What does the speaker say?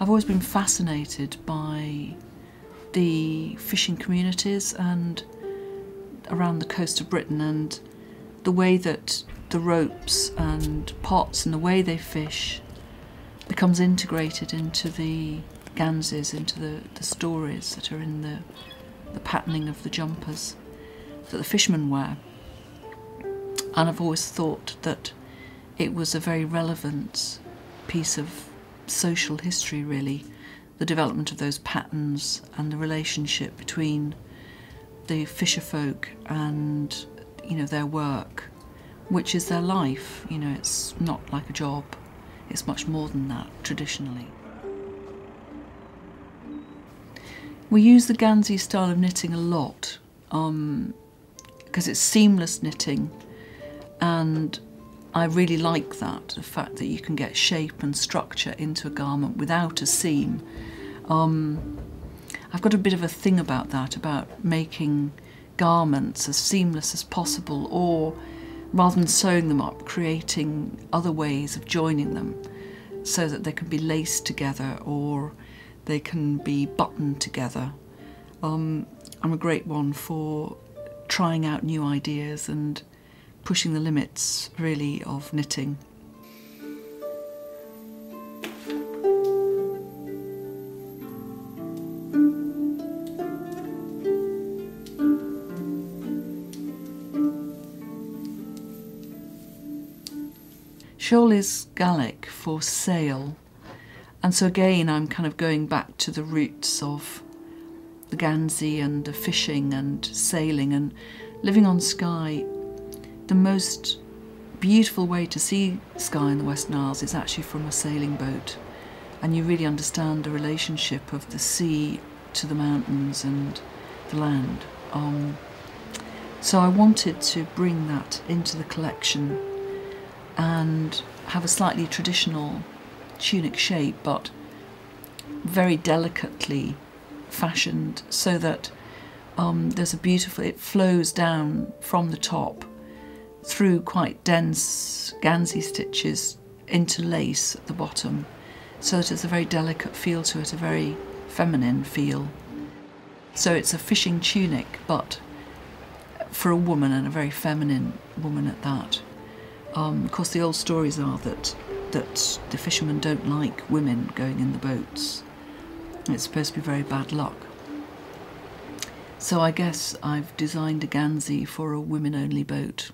I've always been fascinated by the fishing communities and around the coast of Britain, and the way that the ropes and pots and the way they fish becomes integrated into the ganses, into the stories that are in the patterning of the jumpers that the fishermen wear. And I've always thought that it was a very relevant piece of social history, really, the development of those patterns and the relationship between the fisher folk and, you know, their work, which is their life. You know, it's not like a job, it's much more than that traditionally. We use the Gansy style of knitting a lot because it's seamless knitting, and I really like that, the fact that you can get shape and structure into a garment without a seam. I've got a bit of a thing about that, about making garments as seamless as possible, or rather than sewing them up, creating other ways of joining them so that they can be laced together or they can be buttoned together. I'm a great one for trying out new ideas and pushing the limits, really, of knitting. Shawl is Gaelic for sail, and so again I'm kind of going back to the roots of the Gansy and the fishing and sailing and living on Skye. The most beautiful way to see Skye in the Western Isles is actually from a sailing boat, and you really understand the relationship of the sea to the mountains and the land. So I wanted to bring that into the collection and have a slightly traditional tunic shape, but very delicately fashioned so that there's a beautiful, it flows down from the top through quite dense Gansy stitches into lace at the bottom, so that it's a very delicate feel to it, a very feminine feel. So it's a fishing tunic, but for a woman, and a very feminine woman at that. Of course, the old stories are that the fishermen don't like women going in the boats. It's supposed to be very bad luck. So I guess I've designed a Gansy for a women-only boat.